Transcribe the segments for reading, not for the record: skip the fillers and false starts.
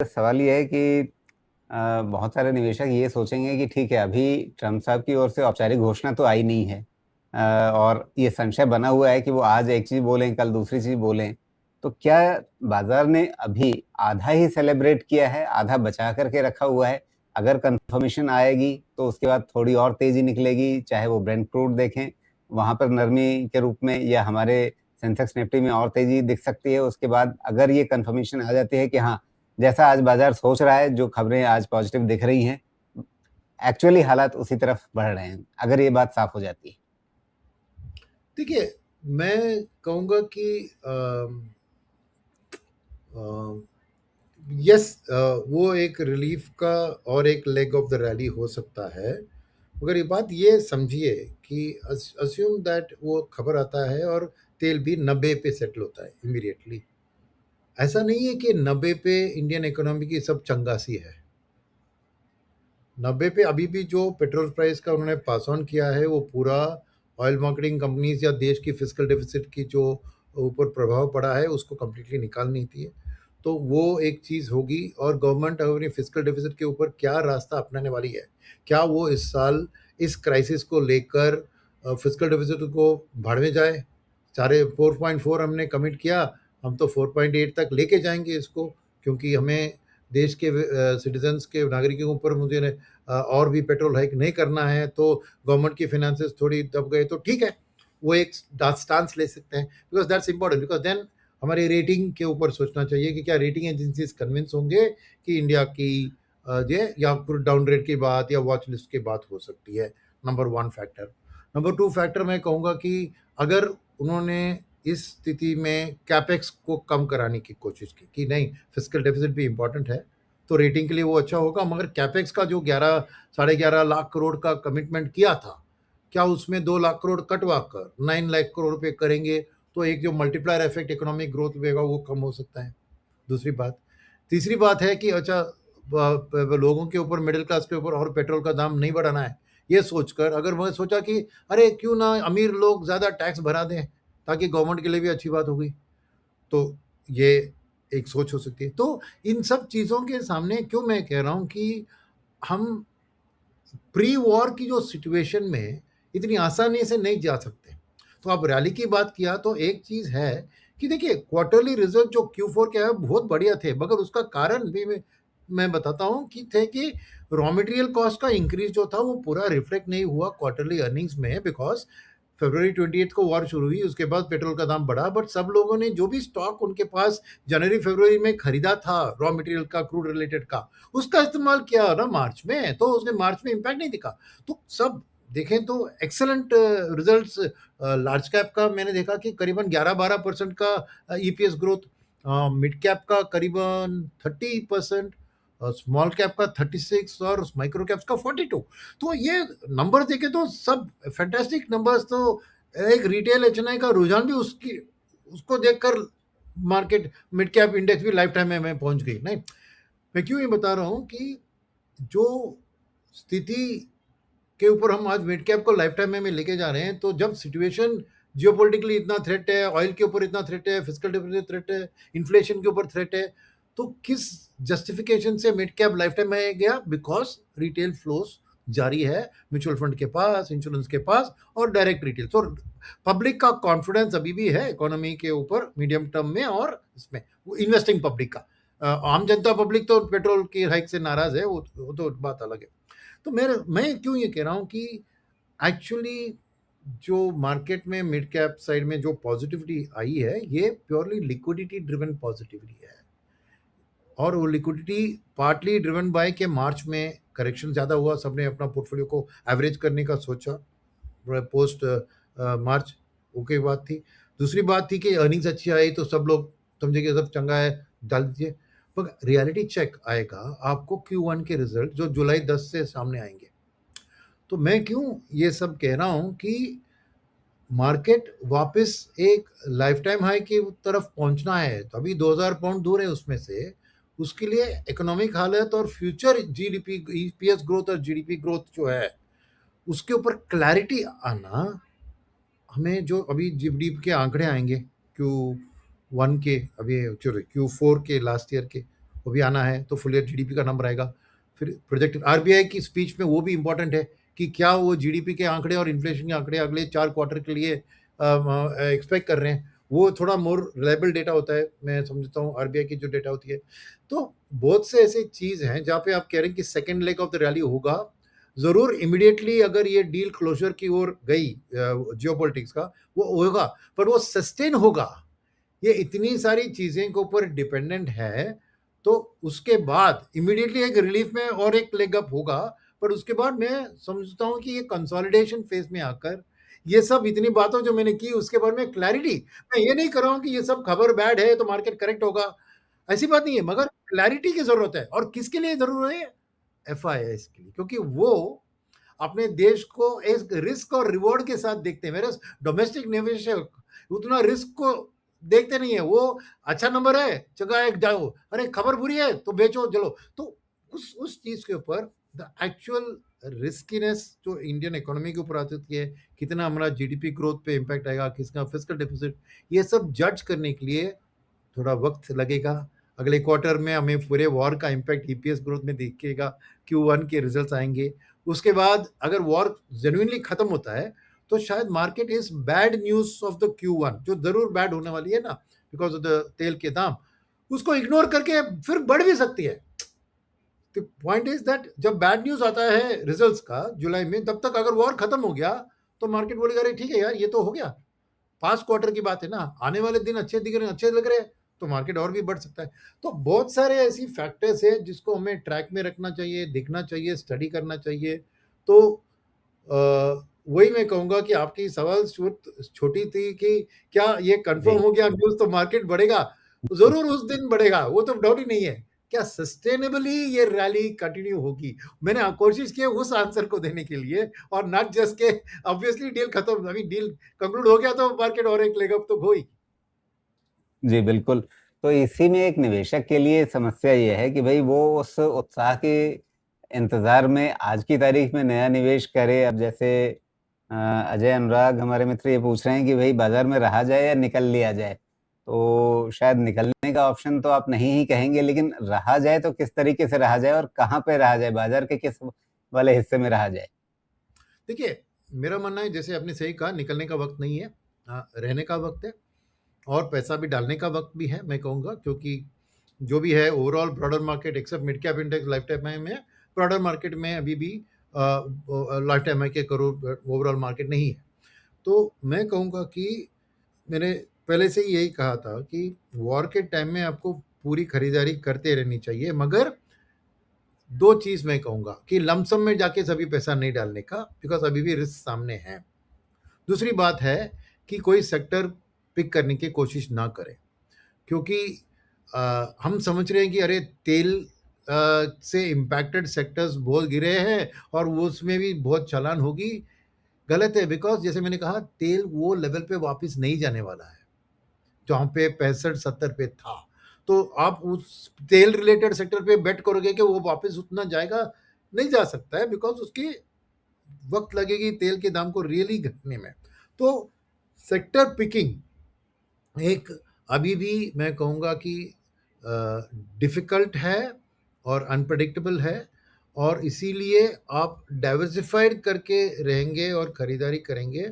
सवाल ये है कि बहुत सारे निवेशक ये सोचेंगे कि ठीक है, अभी ट्रम्प साहब की ओर से औपचारिक घोषणा तो आई नहीं है, और ये संशय बना हुआ है कि वो आज एक चीज़ बोलें, कल दूसरी चीज़ बोलें। तो क्या बाज़ार ने अभी आधा ही सेलिब्रेट किया है, आधा बचा कर के रखा हुआ है? अगर कन्फर्मेशन आएगी, तो उसके बाद थोड़ी और तेज़ी निकलेगी, चाहे वो ब्रेंट क्रूड देखें, वहाँ पर नरमी के रूप में, या हमारे सेंसेक्स निफ्टी में और तेज़ी दिख सकती है। उसके बाद अगर ये कन्फर्मेशन आ जाती है कि हाँ, जैसा आज बाजार सोच रहा है, जो खबरें आज पॉजिटिव दिख रही हैं, एक्चुअली हालात उसी तरफ बढ़ रहे हैं, अगर ये बात साफ हो जाती है। देखिए, मैं कहूँगा कि यस, वो एक रिलीफ का और एक लेग ऑफ द रैली हो सकता है। मगर ये बात ये समझिए कि अस्यूम दैट वो खबर आता है और तेल भी 90 पे सेटल होता है इमीडिएटली। ऐसा नहीं है कि 90 पे इंडियन इकोनॉमी की सब चंगासी है। 90 पे अभी भी जो पेट्रोल प्राइस का उन्होंने पास ऑन किया है, वो पूरा ऑयल मार्केटिंग कंपनीज या देश की फिजिकल डेफिसिट की जो ऊपर प्रभाव पड़ा है, उसको कंप्लीटली निकाल नहीं थी। तो वो एक चीज़ होगी, और गवर्नमेंट अपनी फिजिकल डेफिसिट के ऊपर क्या रास्ता अपनाने वाली है। क्या वो इस साल इस क्राइसिस को लेकर फिजिकल डेफिसिट को भाड़ में जाए? सारे 4.4 हमने कमिट किया, हम तो 4.8 तक लेके जाएंगे इसको, क्योंकि हमें देश के सिटीजन्स के नागरिकों के ऊपर मुझे और भी पेट्रोल हाइक नहीं करना है। तो गवर्नमेंट की फाइनेंसेस थोड़ी दब गए तो ठीक है, वो एक स्टांस ले सकते हैं, because that's important. Because then हमारी रेटिंग के ऊपर सोचना चाहिए कि क्या रेटिंग एजेंसीज कन्विंस होंगे कि इंडिया की ये या फिर डाउन रेट की बात या वॉच लिस्ट की बात हो सकती है। Number one factor. Number two factor मैं कहूँगा कि अगर उन्होंने इस स्थिति में कैपेक्स को कम कराने की कोशिश की कि नहीं, फिजिकल डेफिसिट भी इंपॉर्टेंट है, तो रेटिंग के लिए वो अच्छा होगा। मगर कैपेक्स का जो 11 साढ़े 11 लाख करोड़ का कमिटमेंट किया था, क्या उसमें 2 लाख करोड़ कटवा कर 9 लाख करोड़ पे करेंगे, तो एक जो मल्टीप्लायर इफेक्ट इकोनॉमिक ग्रोथ होगा वो कम हो सकता है। दूसरी बात। तीसरी बात है कि अच्छा, लोगों के ऊपर, मिडिल क्लास के ऊपर और पेट्रोल का दाम नहीं बढ़ाना है। ये सोचकर अगर मैं सोचा कि अरे क्यों ना अमीर लोग ज़्यादा टैक्स भरा दें, ताकि गवर्नमेंट के लिए भी अच्छी बात होगी, तो ये एक सोच हो सकती है। तो इन सब चीज़ों के सामने क्यों मैं कह रहा हूँ कि हम प्री वॉर की जो सिचुएशन में इतनी आसानी से नहीं जा सकते। तो अब रैली की बात किया तो एक चीज़ है कि देखिए, क्वार्टरली रिजल्ट जो Q4 के है बहुत बढ़िया थे, मगर उसका कारण भी मैं बताता हूँ कि थे कि रॉ मटेरियल कॉस्ट का इंक्रीज जो था वो पूरा रिफ्लेक्ट नहीं हुआ क्वार्टरली अर्निंग्स में, बिकॉज फरवरी 28 को वॉर शुरू हुई, उसके बाद पेट्रोल का दाम बढ़ा, बट सब लोगों ने जो भी स्टॉक उनके पास जनवरी फरवरी में खरीदा था रॉ मटेरियल का, क्रूड रिलेटेड का, उसका इस्तेमाल किया ना मार्च में, तो उसने मार्च में इम्पैक्ट नहीं दिखा। तो सब देखें तो एक्सेलेंट रिजल्ट्स। लार्ज कैप का मैंने देखा कि करीबन 11-12% का ईपीएस ग्रोथ, मिड कैप का करीबन 30%, स्मॉल कैप का 36 और माइक्रो कैप्स का 42। तो ये नंबर देखे तो सब फैंटास्टिक नंबर्स। तो एक रिटेल एचएनआई का रुझान भी उसकी उसको देखकर मार्केट मिड कैप इंडेक्स भी लाइफ टाइम में पहुंच गई। नहीं, मैं क्यों ये बता रहा हूँ कि जो स्थिति के ऊपर हम आज मिड कैप को लाइफ टाइम में लेके जा रहे हैं, तो जब सिचुएशन जियोपॉलिटिकली इतना थ्रेट है, ऑयल के ऊपर इतना थ्रेट है, फिजिकल डेफिसिट थ्रेट है, इन्फ्लेशन के ऊपर थ्रेट है, तो किस जस्टिफिकेशन से मिड कैप लाइफ टाइम में गया? बिकॉज रिटेल फ्लोस जारी है म्यूचुअल फंड के पास, इंश्योरेंस के पास और डायरेक्ट रिटेल। तो पब्लिक का कॉन्फिडेंस अभी भी है इकोनॉमी के ऊपर मीडियम टर्म में, और इसमें वो इन्वेस्टिंग पब्लिक का। आम जनता पब्लिक तो पेट्रोल की हाइक से नाराज है, वो तो बात अलग है। तो मैं क्यों ये कह रहा हूँ कि एक्चुअली जो मार्केट में मिड कैप साइड में जो पॉजिटिविटी आई है, ये प्योरली लिक्विडिटी ड्रिवन पॉजिटिविटी है। और वो लिक्विडिटी पार्टली ड्रिवन बाय के मार्च में करेक्शन ज़्यादा हुआ, सबने अपना पोर्टफोलियो को एवरेज करने का सोचा पोस्ट मार्च, ओके बात थी। दूसरी बात थी कि अर्निंग्स अच्छी आई तो सब लोग समझे कि सब चंगा है, डाल दीजिए। पर रियलिटी चेक आएगा आपको Q1 के रिजल्ट जो जुलाई 10 से सामने आएंगे। तो मैं क्यों ये सब कह रहा हूँ कि मार्केट वापस एक लाइफ टाइम हाई की तरफ पहुंचना है, तो अभी 2000 पॉइंट दूर है उसमें से। उसके लिए इकोनॉमिक हालत और फ्यूचर जीडीपी, ईपीएस ग्रोथ और जीडीपी ग्रोथ जो है, उसके ऊपर क्लैरिटी आना, हमें जो अभी जीडीपी के आंकड़े आएंगे Q1 के, अभी Q4 के लास्ट ईयर के, वो भी आना है, तो फुल ईयर जीडीपी का नंबर आएगा। फिर प्रोजेक्ट आरबीआई की स्पीच में वो भी इंपॉर्टेंट है कि क्या वो जीडीपी के आंकड़े और इन्फ्लेशन के आंकड़े अगले 4 क्वार्टर के लिए एक्सपेक्ट कर रहे हैं, वो थोड़ा मोर रिलायबल डेटा होता है, मैं समझता हूँ आरबीआई की जो डेटा होती है। तो बहुत से ऐसे चीज़ हैं जहाँ पे आप कह रहे हैं कि second leg of the rally होगा। ज़रूर इमीडिएटली अगर ये डील क्लोज़र की ओर गई जियोपॉलिटिक्स का, वो होगा, पर वो सस्टेन होगा। ये इतनी सारी चीज़ें के ऊपर डिपेंडेंट है, तो उसके बाद इमीडिएटली एक रिलीफ में और एक लेग अप होगा, पर उसके बाद मैं समझता हूँ कि ये कंसोलिडेशन फेज़ में आकर ये सब इतनी बातों जो मैंने की उसके बारे में क्लैरिटी, मैं ये नहीं कर रहा हूँ कि ये सब खबर बैड है तो मार्केट करेक्ट होगा, ऐसी बात नहीं है, मगर क्लैरिटी की ज़रूरत है। और किसके लिए ज़रूरत है? एफआईआईस के लिए, क्योंकि वो अपने देश को एक रिस्क और रिवॉर्ड के साथ देखते हैं। मेरे डोमेस्टिक निवेशक उतना रिस्क को देखते नहीं है, वो अच्छा नंबर है जगह एक जाओ, अरे खबर बुरी है तो बेचो चलो। तो उस चीज के ऊपर द एक्चुअल रिस्कीनेस जो इंडियन इकोनॉमी के ऊपर आती है, कितना हमारा जीडीपी ग्रोथ पे इम्पैक्ट आएगा, किसका फिस्कल डेफिसिट, ये सब जज करने के लिए थोड़ा वक्त लगेगा। अगले क्वार्टर में हमें पूरे वॉर का इम्पैक्ट ईपीएस ग्रोथ में दिखेगा, Q1 के रिजल्ट्स आएंगे। उसके बाद अगर वॉर जेन्युइनली खत्म होता है तो शायद market is bad news of the Q1, जो जरूर बैड होने वाली है ना, बिकॉज ऑफ द तेल के दाम, उसको इग्नोर करके फिर बढ़ भी सकती है। द पॉइंट इज दैट जब बैड न्यूज आता है रिजल्ट्स का जुलाई में, तब तक अगर वॉर खत्म हो गया तो मार्केट बोलेगा अरे ठीक है यार, ये तो हो गया, पास्ट क्वार्टर की बात है ना, आने वाले दिन अच्छे दिख रहे हैं, अच्छे लग रहे हैं, तो मार्केट और भी बढ़ सकता है। तो बहुत सारे ऐसी फैक्टर्स हैं जिसको हमें ट्रैक में रखना चाहिए, देखना चाहिए, स्टडी करना चाहिए। तो वही मैं कहूंगा कि आपकी सवाल छोटी थी कि क्या ये कंफर्म जी हो गया न्यूज तो मार्केट बढ़ेगा? जरूर उस दिन बढ़ेगा, वो तो डाउट ही नहीं है। क्या सस्टेनेबली ये रैली कंटिन्यू होगी? मैंने कोशिश की है उस आंसर को देने के लिए, और नॉट जस्ट के ऑब्वियसली डील खत्म, अभी डील कंक्लूड हो गया तो मार्केट और एक लेग अप तो हो ही। जी बिल्कुल। तो इसी में एक निवेशक के लिए समस्या ये है कि भाई वो उस उत्साह के इंतजार में आज की तारीख में नया निवेश करे। अब जैसे अजय अनुराग हमारे मित्र ये पूछ रहे हैं कि भाई बाजार में रहा जाए या निकल लिया जाए, तो शायद निकलने का ऑप्शन तो आप नहीं ही कहेंगे, लेकिन रहा जाए तो किस तरीके से रहा जाए और कहाँ पे रहा जाए, बाजार के किस वाले हिस्से में रहा जाए? देखिए, मेरा मानना है जैसे आपने सही कहा, निकलने का वक्त नहीं है, रहने का वक्त है, और पैसा भी डालने का वक्त भी है मैं कहूँगा, क्योंकि जो भी है overall broader market except mid cap index life time high में, ब्रॉडर मार्केट में अभी भी लाइफ टाइम हाई के करोड़ ओवरऑल मार्केट नहीं है। तो मैं कहूँगा कि मैंने पहले से ही यही कहा था कि वॉर के टाइम में आपको पूरी खरीदारी करते रहनी चाहिए, मगर दो चीज़ मैं कहूँगा कि लमसम में जाके सभी पैसा नहीं डालने का, बिकॉज अभी भी रिस्क सामने है। दूसरी बात है कि कोई सेक्टर पिक करने की कोशिश ना करें, क्योंकि हम समझ रहे हैं कि अरे तेल से इम्पैक्टेड सेक्टर्स बहुत गिरे हैं और वो उसमें भी बहुत चालान होगी। गलत है, बिकॉज जैसे मैंने कहा तेल वो लेवल पे वापस नहीं जाने वाला है जहाँ पे 65-70 पे था। तो आप उस तेल रिलेटेड सेक्टर पे बेट करोगे कि वो वापस उतना जाएगा? नहीं जा सकता है, बिकॉज उसकी वक्त लगेगी तेल के दाम को रियली घटने में। तो सेक्टर पिकिंग एक अभी भी मैं कहूँगा कि डिफ़िकल्ट है और अनप्रेडिक्टेबल है, और इसीलिए आप डाइवर्सिफाइड करके रहेंगे और खरीदारी करेंगे,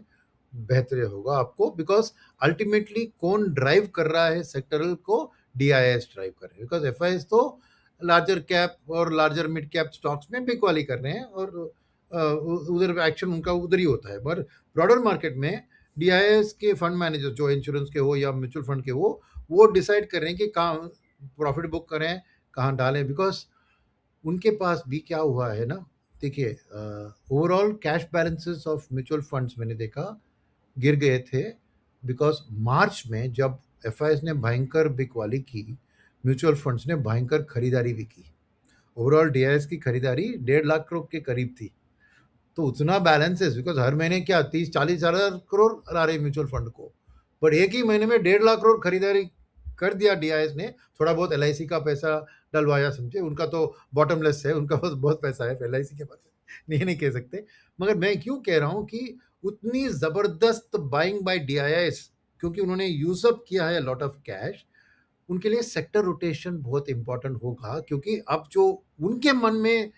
बेहतर होगा आपको, बिकॉज अल्टीमेटली कौन ड्राइव कर रहा है सेक्टरल को? डीआईएस ड्राइव कर रहे हैं, बिकॉज एफआईएस तो लार्जर कैप और लार्जर मिड कैप स्टॉक्स में बिकवाली कर रहे हैं, और उधर एक्शन उनका उधर ही होता है। पर ब्रॉडर मार्केट में डीआईएस के फंड मैनेजर, जो इंश्योरेंस के हो या म्यूचुअल फंड के हो, वो डिसाइड कर रहे हैं कि कहाँ प्रॉफिट बुक करें, कहाँ डालें, बिकॉज उनके पास भी क्या हुआ है ना। देखिए, overall cash balances of mutual funds मैंने देखा गिर गए थे, बिकॉज मार्च में जब एफआईएस ने भयंकर बिकवाली की, म्यूचुअल फंड्स ने भयंकर खरीदारी भी की। ओवरऑल डीआईएस की खरीदारी 1.5 लाख करोड़ के करीब थी। तो उतना बैलेंसेस, बिकॉज हर महीने क्या 30-40 हजार करोड़ ला रहे म्यूचुअल फंड को, पर एक ही महीने में 1.5 लाख करोड़ खरीदारी कर दिया डीआईएस ने। थोड़ा बहुत एलआईसी का पैसा डलवाया, समझे, उनका तो बॉटमलेस है, उनका पास बहुत पैसा है एलआईसी के पास, नहीं कह सकते। मगर मैं क्यों कह रहा हूँ कि उतनी जबरदस्त बाइंग बाय डीआईएस, क्योंकि उन्होंने यूजअप किया है लॉट ऑफ कैश, उनके लिए सेक्टर रोटेशन बहुत इंपॉर्टेंट होगा, क्योंकि अब जो उनके मन में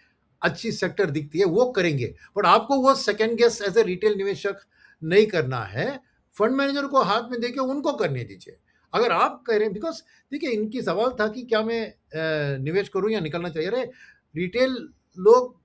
अच्छी सेक्टर दिखती है वो करेंगे, बट आपको वो second guess as a retail निवेशक नहीं करना है। फंड मैनेजर को हाथ में देके उनको करने दीजिए। अगर आप करें, बिकॉज देखिए इनकी सवाल था कि क्या मैं निवेश करूं या निकलना चाहिए। अरे रिटेल लोग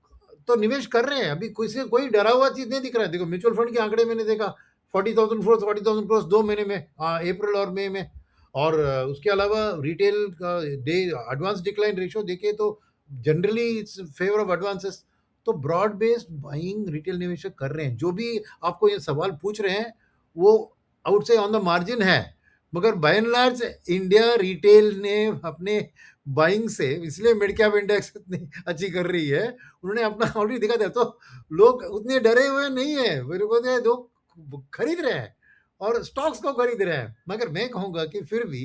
तो निवेश कर रहे हैं, अभी कोई डरा हुआ चीज नहीं दिख रहा है। देखो म्यूचुअल फंड के आंकड़े मैंने देखा 40,000 दोनों महीने में, अप्रैल और मई में। और उसके अलावा रिटेल का डे एडवांस डिक्लाइन रेशियो देखे तो generally it's favour of advances. तो ब्रॉड बेस्ड बाइंग रिटेल निवेशक कर रहे हैं। जो भी आपको ये सवाल पूछ रहे हैं वो आउट से ऑन द मार्जिन है, मगर by and large India retail ने अपने बाइंग से, इसलिए मिड कैप इंडेक्स इतनी अच्छी कर रही है, उन्होंने अपना ऑलरेडी दिखा दिया। तो लोग उतने डरे हुए नहीं है, मेरे को लोग खरीद रहे हैं और स्टॉक्स को खरीद रहे हैं। मगर मैं कहूंगा कि फिर भी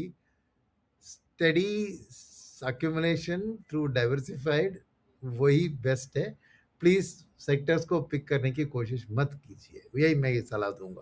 स्टडी accumulation थ्रू डाइवर्सिफाइड वही बेस्ट है। प्लीज सेक्टर्स को पिक करने की कोशिश मत कीजिए, यही मैं ये सलाह दूंगा।